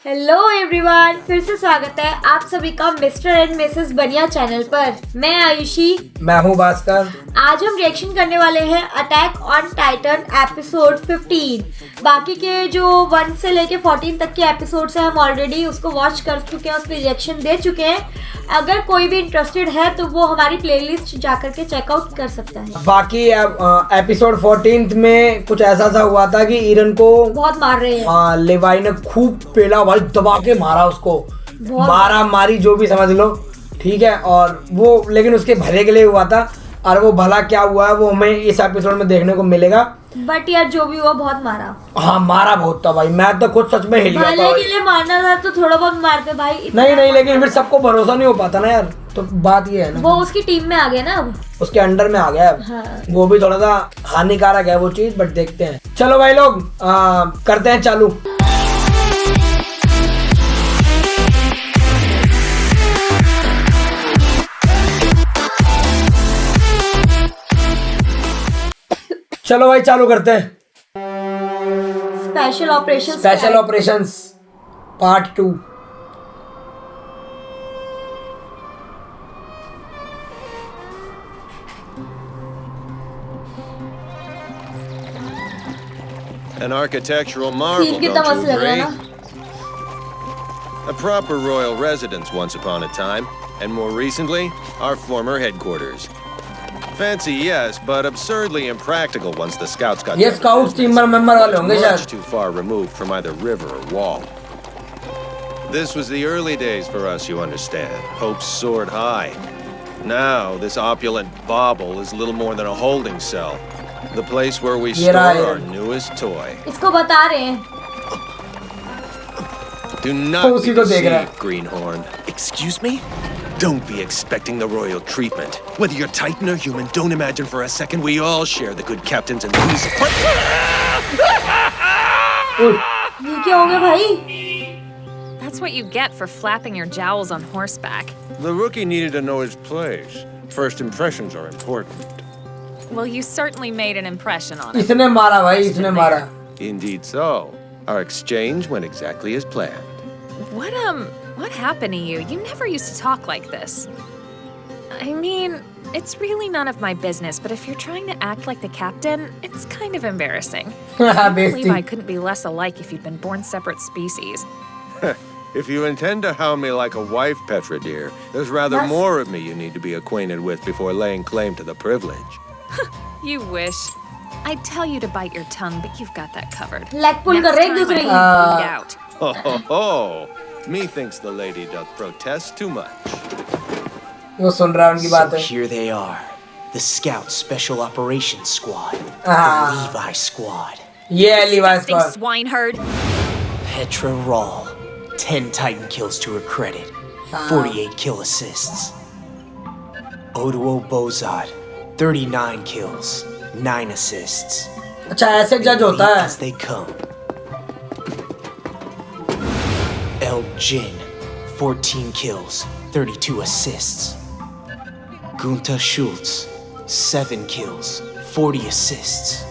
Hello everyone, फिर से स्वागत है आप सभी का मिस्टर एंड मिसेस बनिया चैनल पर। मैं आयुषी, मैं हूँ भास्कर। आज हम रिएक्शन करने वाले हैं अटैक ऑन टाइटन एपिसोड 15। बाकी के जो 1 से लेके 14 तक के एपिसोड्स हैं हम ऑलरेडी उसको वॉच कर चुके हैं, उस पर रिएक्शन दे चुके हैं। अगर कोई भी इंटरेस्टेड है तो वो हमारी प्लेलिस्ट जाकर के चेकआउट कर सकता है। बाकी एपिसोड 14 में कुछ ऐसा सा हुआ था कि ईरन को बहुत मार रहे हैं। लेवाई ने खूब पेला भाई, दबा के मारा उसको, मारा मारी जो भी समझ लो, ठीक है। और वो लेकिन उसके भले के लिए हुआ था, और वो भला क्या हुआ है वो हमें इस एपिसोड में देखने को मिलेगा। बट यार जो भी हुआ बहुत मारा। हाँ मारा बहुत था भाई, मैं तो खुद सच में हिल गया था। भले के लिए मारना था तो थोड़ा बहुत मारते भाई। नहीं लेकिन फिर सबको भरोसा नहीं हो पाता ना यार, तो बात ये है ना। वो उसकी टीम में आ गया ना, अब उसके अंडर में आ गया अब। हाँ। वो भी थोड़ा सा हानिकारक है वो चीज, बट देखते हैं। चलो भाई लोग करते हैं चालू। चलो भाई चालू करते हैं। Special operations part 2। An architectural marvel, don't you agree? A proper royal residence once upon a time, and more recently, our former headquarters. Fancy, yes, but absurdly impractical once the scouts got ये scouts team member वाले होंगे शायद। much too far removed from either river or wall. This was the early days for us, you understand. Hopes soared high. Now, this opulent bauble is little more than a holding cell. The place where we store our newest toy. इसको बता रहे हैं। Do not be deceived, Greenhorn. Excuse me? Don't be expecting the royal treatment. Whether you're Titan or human, don't imagine for a second we all share the good captains and these. ये क्या हो गया भाई? That's what you get for flapping your jowls on horseback. The rookie needed to know his place. First impressions are important. Well, you certainly made an impression on it. इसने मारा भाई, इसने मारा। Indeed so. Our exchange went exactly as planned. What happened to you? You never used to talk like this. I mean, it's really none of my business, but if you're trying to act like the captain, it's kind of embarrassing. I can't believe I couldn't be less alike if you'd been born separate species. If you intend to hound me like a wife, Petra dear, there's rather more of me you need to be acquainted with before laying claim to the privilege. You wish. I'd tell you to bite your tongue, but you've got that covered. Leg pull कर रहे हैं एक दूसरे की। Out. Oh, methinks the lady doth protest too much. वो सुन रहा है उनकी बातें। So here they are, the Scout Special Operations Squad, the Levi Squad. Yeah, Levi Squad. Swineherd. Petra Rahl, 10 Titan kills to her credit, 48 kill assists. Oduo Bozad, 39 kills, 9 assists. अच्छा ऐसे जज होता है। As they come. El Jin, 14 kills, 32 assists. Gunther Schultz, 7 kills, 40 assists.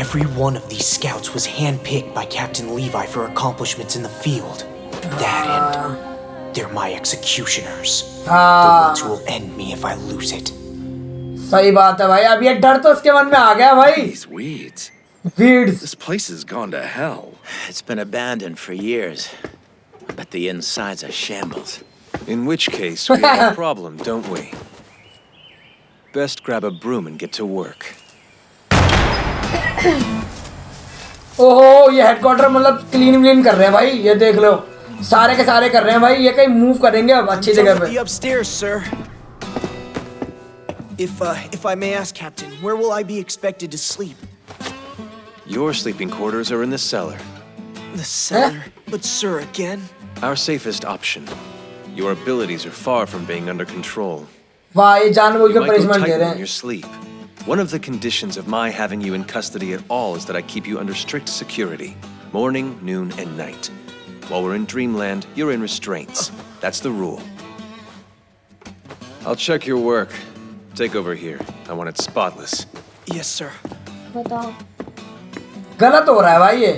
Every one of these scouts was handpicked by Captain Levi for accomplishments in the field. That end, they're my executioners. The ones who will end me if I lose it. सही बात है भाई, अब ये डर तो उसके मन में आ गया भाई। These weeds. Weeds. This place has gone to hell. It's been abandoned for years. I bet the inside's a shambles. In which case, we have a problem, don't we? Best grab a broom and get to work. ओहो, ये headquarter मतलब clean कर रहे हैं भाई, ये देख लो, सारे के सारे कर रहे हैं भाई। ये कहीं मूव करेंगे अब अच्छी जगह पे। Upstairs, sir. If I may ask, Captain, where will I be expected to sleep? Your sleeping quarters are in the cellar. The cellar? But sir, again? Our safest option. Your abilities are far from being under control. वाह, ये जानबूझ You के might go punishment दे tighten रहे in हैं। your sleep. One of the conditions of my having you in custody at all is that I keep you under strict security, morning, noon, and night. While we're in Dreamland, you're in restraints. That's the rule. I'll check your work. Take over here. I want it spotless. Yes, sir. बताओ। गलत हो रहा है भाई ये।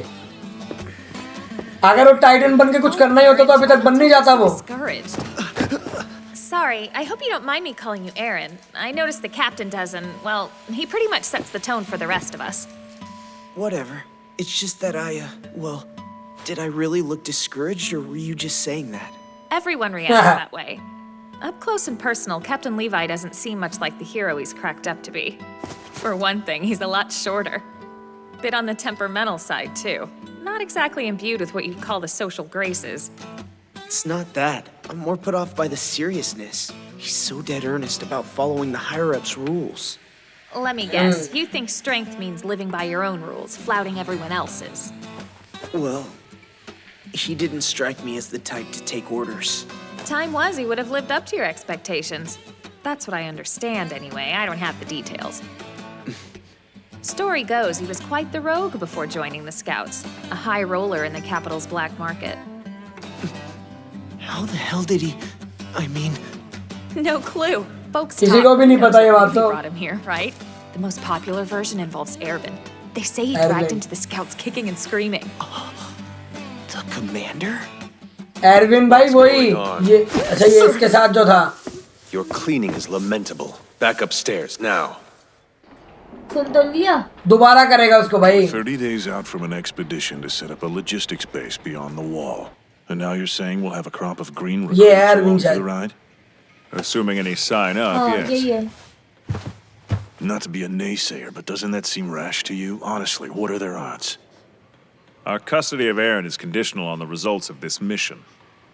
अगर वो Titan बन के कुछ करना ही होता तो अभी तक बन नहीं जाता वो। Sorry, I hope you don't mind me calling you Eren. I noticed the captain does, and, well, he pretty much sets the tone for the rest of us. Whatever. It's just that well, did I really look discouraged, or were you just saying that? Everyone reacts that way. Up close and personal, Captain Levi doesn't seem much like the hero he's cracked up to be. For one thing, he's a lot shorter. Bit on the temperamental side, too. Not exactly imbued with what you'd call the social graces. It's not that. I'm more put off by the seriousness. He's so dead earnest about following the higher-ups' rules. Let me guess, you think strength means living by your own rules, flouting everyone else's. Well, he didn't strike me as the type to take orders. Time was he would have lived up to your expectations. That's what I understand anyway, I don't have the details. Story goes he was quite the rogue before joining the Scouts, a high roller in the capital's black market. How the hell did he... I mean... No clue. Folks किसी को भी नहीं पता ये बात तो। brought him here, right? The most popular version involves Ervin. They say he dragged into the Scouts kicking and screaming. The commander? Erwin भाई वही ये अच्छा ये इसके साथ जो था। Your cleaning is lamentable. Back upstairs now. सुन तो लिया। दोबारा करेगा उसको भाई। 30 days out from an expedition to set up a logistics base beyond the wall. And now you're saying we'll have a crop of green recruits along for the ride? Assuming any sign up, yes. यही है। Not to be a naysayer, but doesn't that seem rash to you? Honestly, what are their odds? Our custody of Eren is conditional on the results of this mission.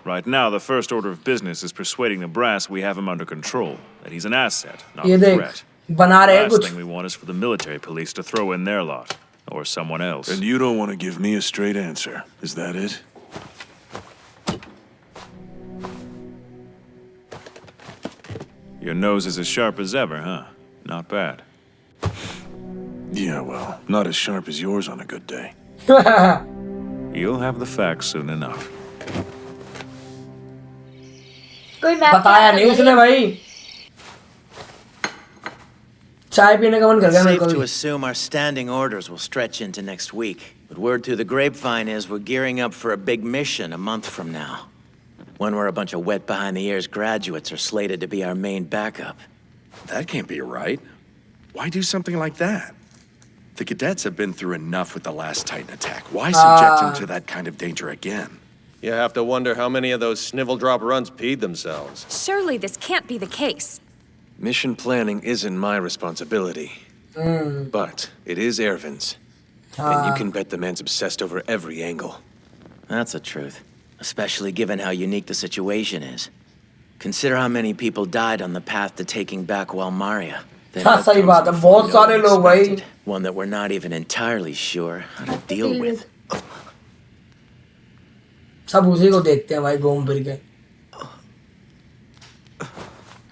Right now, the first order of business is persuading the brass we have him under control, that he's an asset, not a threat. बना रहे हैं Last कुछ। thing we want is for the military police to throw in their lot, or someone else. And you don't want to give me a straight answer, is that it? Your nose is as sharp as ever, huh? Not bad. Yeah, well, not as sharp as yours on a good day. You'll have the facts soon enough. कोई map बताया नहीं उसने भाई। चाय पीने का मन कर गया मेरे Safe को to भी। assume our standing orders will stretch into next week. But word through the grapevine is we're gearing up for a big mission a month from now. One where a bunch of wet behind-the-ears graduates are slated to be our main backup. That can't be right. Why do something like that? The cadets have been through enough with the last Titan attack. Why subject them to that kind of danger again? You have to wonder how many of those snivel drop runs peed themselves. Surely this can't be the case. Mission planning isn't my responsibility. But it is Ervin's. And you can bet the man's obsessed over every angle. That's the truth. Especially given how unique the situation is. Consider how many people died on the path to taking back Walmaria. हाँ सही बात है बहुत सारे लोग भाई। One that we're not even entirely sure how to deal with. सब उसी को देखते हैं भाई घूम फिर के।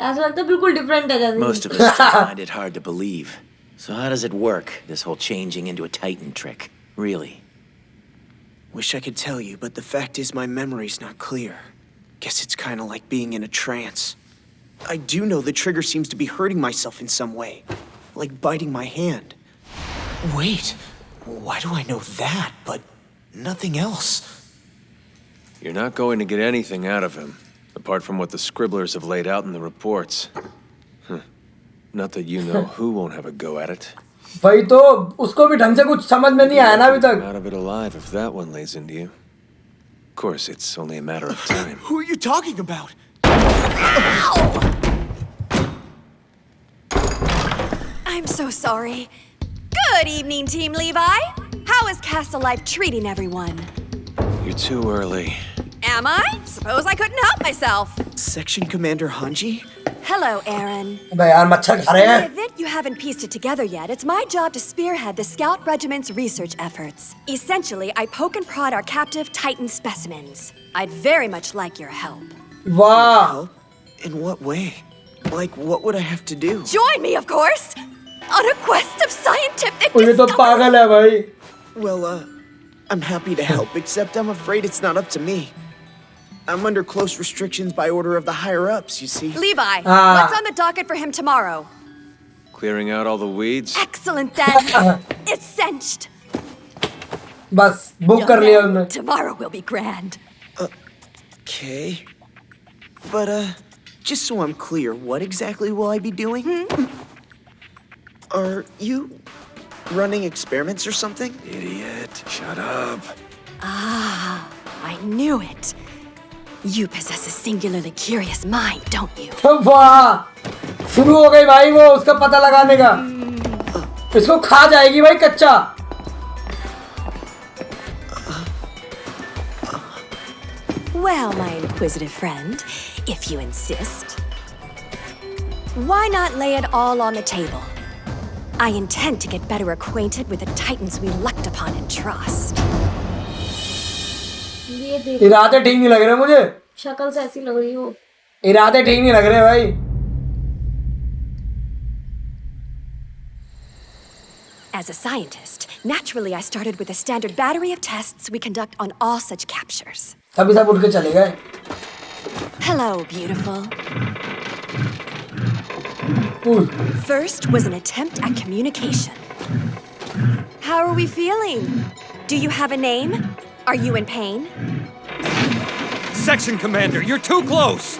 ऐसा लगता है बिल्कुल डिफरेंट है जैसे। Most of us still find it hard to believe. So how does it work, this whole changing into a Titan trick? Really? Wish I could tell you, but the fact is my memory's not clear. Guess it's kind of like being in a trance. I do know the trigger seems to be hurting myself in some way. Like biting my hand. Wait, why do I know that, but nothing else? You're not going to get anything out of him, apart from what the scribblers have laid out in the reports. Not that you know who won't have a go at it. भाई तो उसको भी ढंग से कुछ समझ में नहीं आया ना अभी तक। Out of it alive if that one lays into you. Of course, it's only a matter of time. Who are you talking about? I'm so sorry. Good evening, Team Levi. How is Castle Life treating everyone? You're too early. Am I? Suppose I couldn't help myself. Section Commander Hanji? Hello, Eren. भाई यार मच्छर खा रहे In the हैं। event you haven't pieced it together yet, it's my job to spearhead the Scout Regiment's research efforts. Essentially, I poke and prod our captive Titan specimens. I'd very much like your help. वाह। Help? In what way? Like, what would I have to do? Join me, of course! On a quest of scientific ये तो discovery. पागल है भाई। Well, I'm happy to help, except I'm afraid it's not up to me. I'm under close restrictions by order of the higher-ups, you see. Levi, what's on the docket for him tomorrow? Clearing out all the weeds? Excellent, then. It's cinched. बस book कर लिया उन्होंने. Tomorrow will be grand. Okay. But, just so I'm clear, what exactly will I be doing? Are you running experiments or something? Idiot. Shut up. Ah, I knew it. You possess a singularly curious mind, don't you? वाह, शुरू हो गई भाई वो उसका पता लगाने का. इसको खा जाएगी भाई कच्चा. Well, my inquisitive friend, if you insist. Why not lay it all on the table? I intend to get better acquainted with the titans we looked upon in trust. ये देख, इरादे ठीक नहीं लग रहे मुझे. शक्ल से ऐसी लग रही हो. इरादे ठीक नहीं लग रहे भाई. As a scientist, naturally I started with a standard battery of tests we conduct on all such captures. तभी सब उठ के चले गए. Hello, beautiful. First was an attempt at communication. How are we feeling? Do you have a name? Are you in pain? Section Commander, you're too close!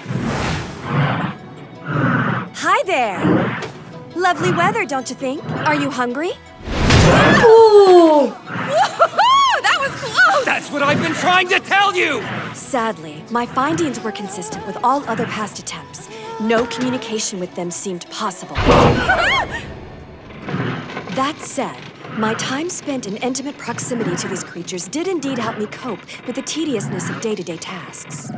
Hi there! Lovely weather, don't you think? Are you hungry? Ooh. That was close! That's what I've been trying to tell you! Sadly, my findings were consistent with all other past attempts. No communication with them seemed possible. That said, my time spent in intimate proximity to these creatures did indeed help me cope with the tediousness of day-to-day tasks.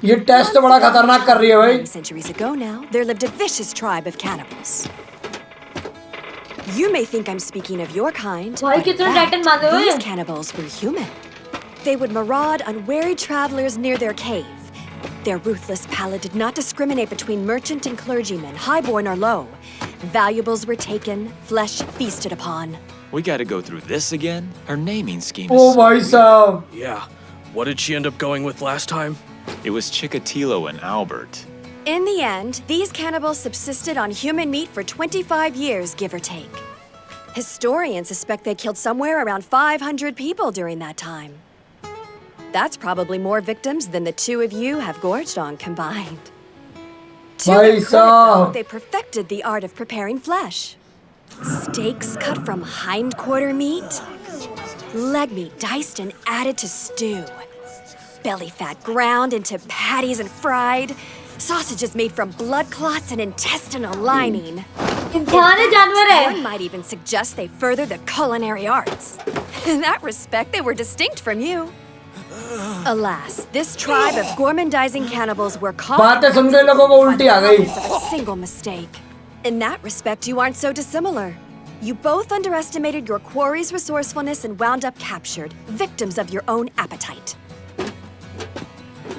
ये test बड़ा खतरनाक कर रही है भाई. Centuries ago now, there lived a vicious tribe of cannibals. You may think I'm speaking of your kind, भाई but in कितने fact, Titan मांगे हुए these हैं? cannibals were human. They would maraud unwary travelers near their cave. Their ruthless palate did not discriminate between merchant and clergyman, highborn or low. Valuables were taken, flesh feasted upon. We gotta go through this again? Her naming scheme ओ भाई साहब. Yeah. What did she end up going with last time? It was Chikatilo and Albert. In the end, these cannibals subsisted on human meat for 25 years, give or take. Historians suspect they killed somewhere around 500 people during that time. That's probably more victims than the two of you have gorged on combined. To their credit, though, they perfected the art of preparing flesh. Steaks cut from hindquarter meat, leg meat diced and added to stew, belly fat ground into patties and fried, sausages made from blood clots and intestinal lining. इंसान है जानवर है. One might even suggest they furthered the culinary arts. In that respect, they were distinct from you. Alas, this tribe of gormandizing cannibals were caught बातें सुन के लोगों को उल्टी आ गई. of a single mistake. In that respect, you aren't so dissimilar. You both underestimated your quarry's resourcefulness and wound up captured, victims of your own appetite.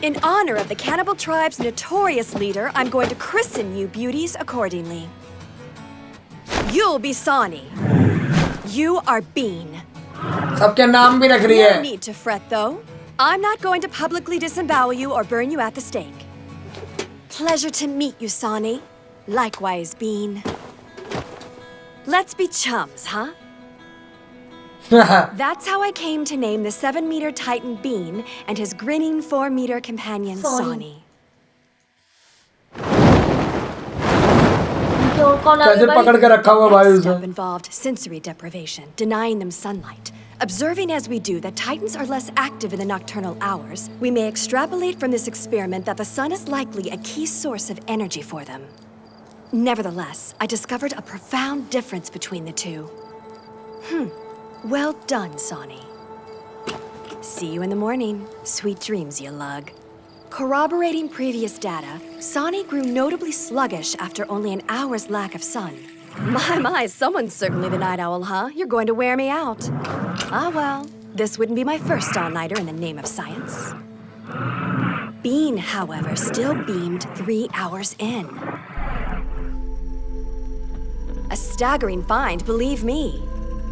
In honor of the cannibal tribe's notorious leader, I'm going to christen you beauties accordingly. You'll be Sani. You are Bean. सबके नाम भी रख रही No है. need to fret, though. I'm not going to publicly disembowel you or burn you at the stake. Pleasure to meet you, Sani. Likewise, Bean. Let's be chums, huh? That's how I came to name the 7-meter Titan Bean and his grinning 4-meter companion Sani. कैसे पकड़ के रखा हुआ भाई Next उसे. step involved sensory deprivation, denying them sunlight. Observing as we do that Titans are less active in the nocturnal hours, we may extrapolate from this experiment that the sun is likely a key source of energy for them. Nevertheless, I discovered a profound difference between the two. Well done, Sani. See you in the morning. Sweet dreams, you lug. Corroborating previous data, Sani grew notably sluggish after only an hour's lack of sun. My, someone's certainly the night owl, huh? You're going to wear me out. Ah, well, this wouldn't be my first all-nighter in the name of science. Bean, however, still beamed 3 hours in. A staggering find, believe me.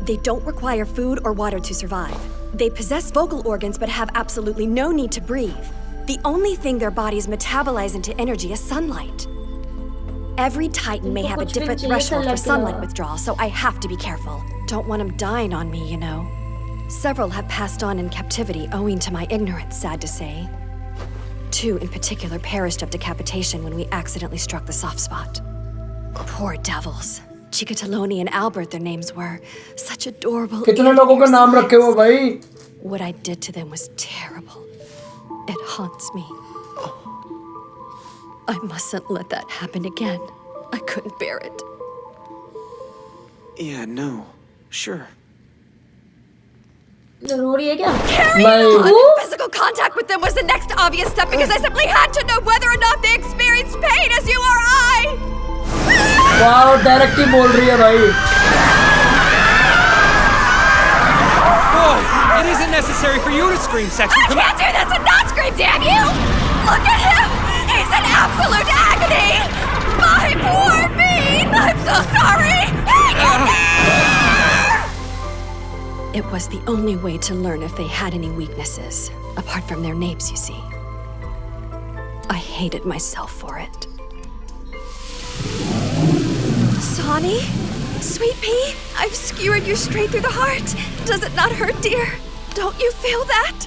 They don't require food or water to survive. They possess vocal organs but have absolutely no need to breathe. The only thing their bodies metabolize into energy is sunlight. Every Titan may have a different threshold for sunlight withdrawal, so I have to be careful. Don't want them dying on me, you know. Several have passed on in captivity owing to my ignorance, sad to say. 2 in particular perished of decapitation when we accidentally struck the soft spot. Poor devils. Chikataloni and Albert, their names were. Such adorable. कितने लोगों का नाम रखे हो भाई? What I did to them was terrible. It haunts me. I mustn't let that happen again. I couldn't bear it. Yeah, no. Sure. जरूरी है क्या? Carrying on! Physical contact with them was the next obvious step because I simply had to know whether or not they experienced pain as you or I! Wow, directly बोल रही है भाई. Whoa! It isn't necessary for you to scream, section. I can't do this and not scream, damn you! Look at him! He's in absolute agony! My poor bean! I'm so sorry! Hang in there! It was the only way to learn if they had any weaknesses, apart from their names, you see. I hated myself for it. Sonny? Sweet pea, I've skewered you straight through the heart. Does it not hurt, dear? Don't you feel that?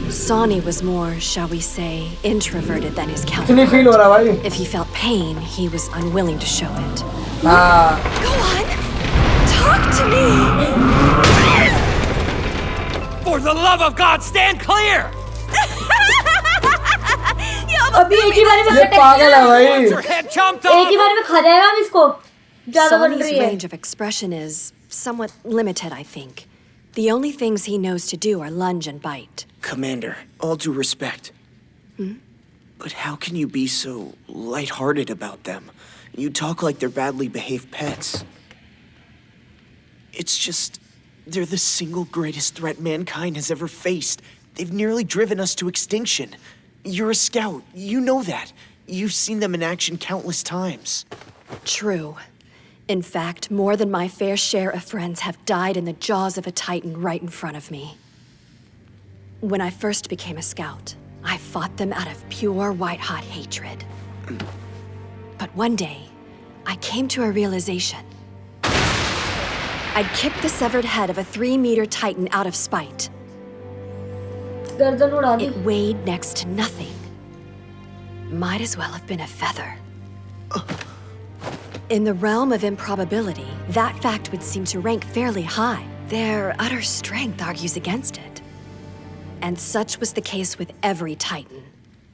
Sonny was more, shall we say, introverted than his counterpart. If he felt pain, he was unwilling to show it. Go on! Talk to me! For the love of God, stand clear! अभी एक ही बार में ये पागल है भाई. एक ही बार में खा जाएगा हम इसको. ज़्यादा बन रही Sonny's है. range of expression is somewhat limited, I think. The only things he knows to do are lunge and bite. Commander, all due respect. But how can you be so lighthearted about them? You talk like they're badly behaved pets. It's just, they're the single greatest threat mankind has ever faced. They've nearly driven us to extinction. You're a scout, you know that. You've seen them in action countless times. True. In fact, more than my fair share of friends have died in the jaws of a titan right in front of me. When I first became a scout, I fought them out of pure white-hot hatred. But one day, I came to a realization. I'd kicked the severed head of a 3-meter titan out of spite. It weighed next to nothing. Might as well have been a feather. In the realm of improbability, that fact would seem to rank fairly high. Their utter strength argues against it. And such was the case with every titan.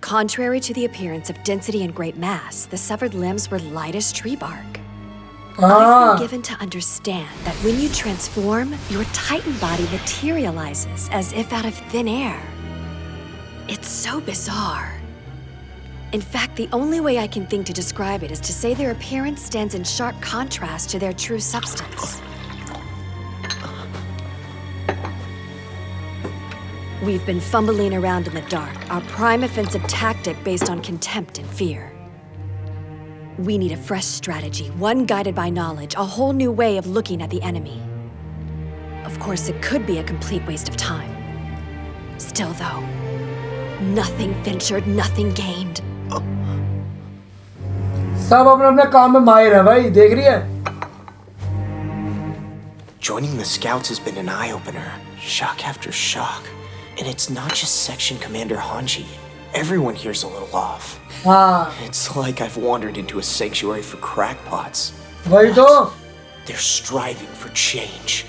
Contrary to the appearance of density and great mass, the severed limbs were light as tree bark. I've been given to understand that when you transform, your titan body materializes as if out of thin air. It's so bizarre. In fact, the only way I can think to describe it is to say their appearance stands in sharp contrast to their true substance. We've been fumbling around in the dark, our prime offensive tactic based on contempt and fear. We need a fresh strategy, one guided by knowledge, a whole new way of looking at the enemy. Of course, it could be a complete waste of time. Still, though, nothing ventured, nothing gained. सब अपने अपने काम में माहिर है भाई, देख रही है? Joining the Scouts has been an eye-opener, shock after shock. And it's not just Section Commander Hanji. Everyone here's a little off. It's like I've wandered into a sanctuary for crackpots. वही तो. They're striving for change.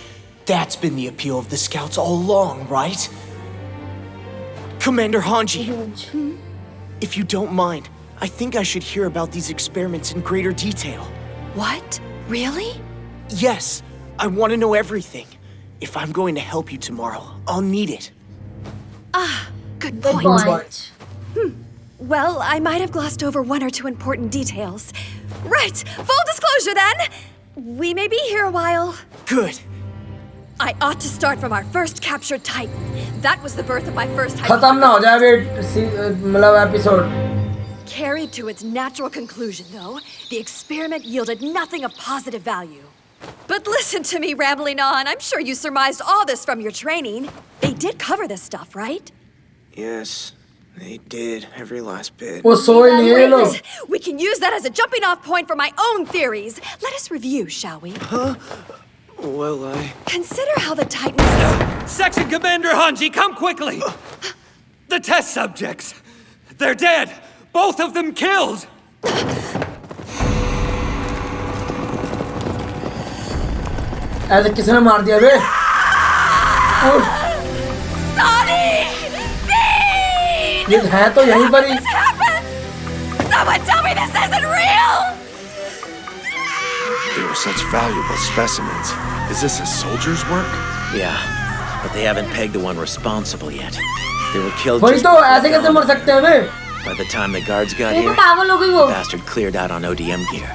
That's been the appeal of the Scouts all along, right? Commander Hanji, if you don't mind, I think I should hear about these experiments in greater detail. What? Really? Yes, I want to know everything. If I'm going to help you tomorrow, I'll need it. Good point. Well, I might have glossed over one or two important details. Right, full disclosure then! We may be here a while. Good. I ought to start from our first captured titan. That was the birth of my first खत्म ना हो जाए वे मतलब episode. Carried to its natural conclusion, though, the experiment yielded nothing of positive value. But listen to me rambling on. I'm sure you surmised all this from your training. They did cover this stuff, right? Yes, they did. Every last bit. वो सोए नहीं है लोग. We can use that as a jumping-off point for my own theories. Let us review, shall we? Well, Consider how the Titans... Section Commander Hanji, come quickly! The test subjects! They're dead! Both of them killed! ऐसे किसने मार दिया बे? ये है तो यहीं पर ही। Someone tell me this isn't real! They were such valuable specimens. Is this a soldier's work? Yeah, but they haven't pegged the one responsible yet. They were killed वही just तो before ऐसे कैसे dawn. मर सकते हैं बे? By the time the guards got देखो here, पागल हो गई वो। the bastard cleared out on ODM gear.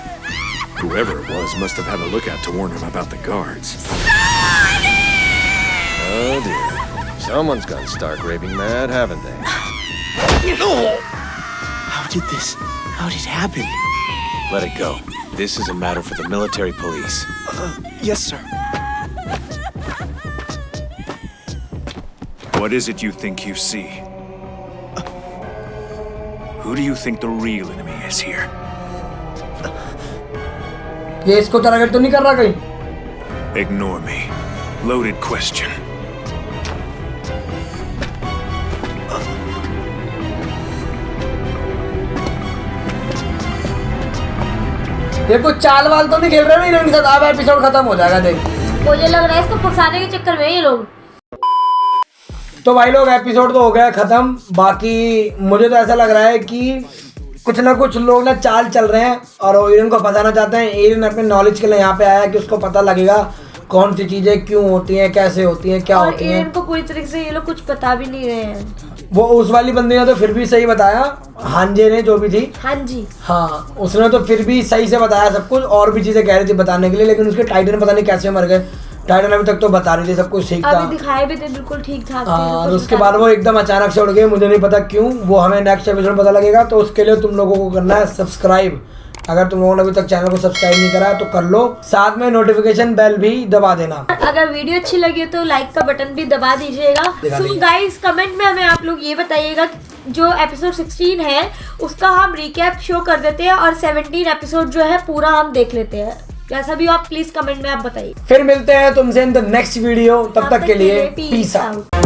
Whoever it was must have had a lookout to warn him about the guards. Oh dear. Someone's gone stark raving mad, haven't they? how did it happen? Let it go. This is a matter for the military police. Yes, sir. What is it you think you see? Who do you think the real enemy is here? ये इसको target तो नहीं कर रहा कहीं? Ignore me. Loaded question. ये कुछ चाल वाल तो नहीं खेल रहे ना इनके साथ? अब एपिसोड खत्म हो जाएगा देख। मुझे लग रहा है इसको फंसाने के चक्कर में ये लोग। तो भाई लोग एपिसोड तो हो गया खत्म। बाकी मुझे तो ऐसा लग रहा है कि कुछ ना कुछ लोग ना चाल चल रहे हैं और एरन को फंसाना चाहते हैं। एरन अपने नॉलेज के लिए यहाँ पे आया है कि उसको पता लगेगा कौन सी चीजें क्यों होती हैं, कैसे होती हैं, क्या होती हैं। इनको पूरी तरीके से ये लोग कुछ बता भी नहीं रहे हैं। वो उस वाली बंदी ने तो फिर भी सही बताया, हांजे ने जो भी थी। हाँ जी हाँ, उसने तो फिर भी सही से बताया सब कुछ। और भी चीजें कह रही थी बताने के लिए, लेकिन उसके टाइटन पता नहीं कैसे मर गए। टाइटन अभी तक तो बता रही थी सब कुछ ठीक था, अभी दिखाए भी थे बिल्कुल ठीक ठाक। और उसके बाद वो एकदम अचानक से उड़ गए। मुझे नहीं पता क्यों, वो हमें नेक्स्ट एपिसोड में पता लगेगा। तो उसके लिए तुम लोगों को करना है सब्सक्राइब। अगर तुम लोगों ने अभी तक चैनल को सब्सक्राइब नहीं करा है तो कर लो, साथ में नोटिफिकेशन बेल भी दबा देना। अगर वीडियो अच्छी लगी हो तो लाइक का बटन भी दबा दीजिएगा। सो गाइस कमेंट में हमें आप लोग ये बताइएगा जो एपिसोड 16 है उसका हम रिकैप शो कर देते हैं और 17 एपिसोड जो है पूरा हम देख लेते हैं। जैसा भी हो आप प्लीज कमेंट में आप बताइए। फिर मिलते हैं तुमसे इन द नेक्स्ट वीडियो, तब तक के लिए पीस आउट।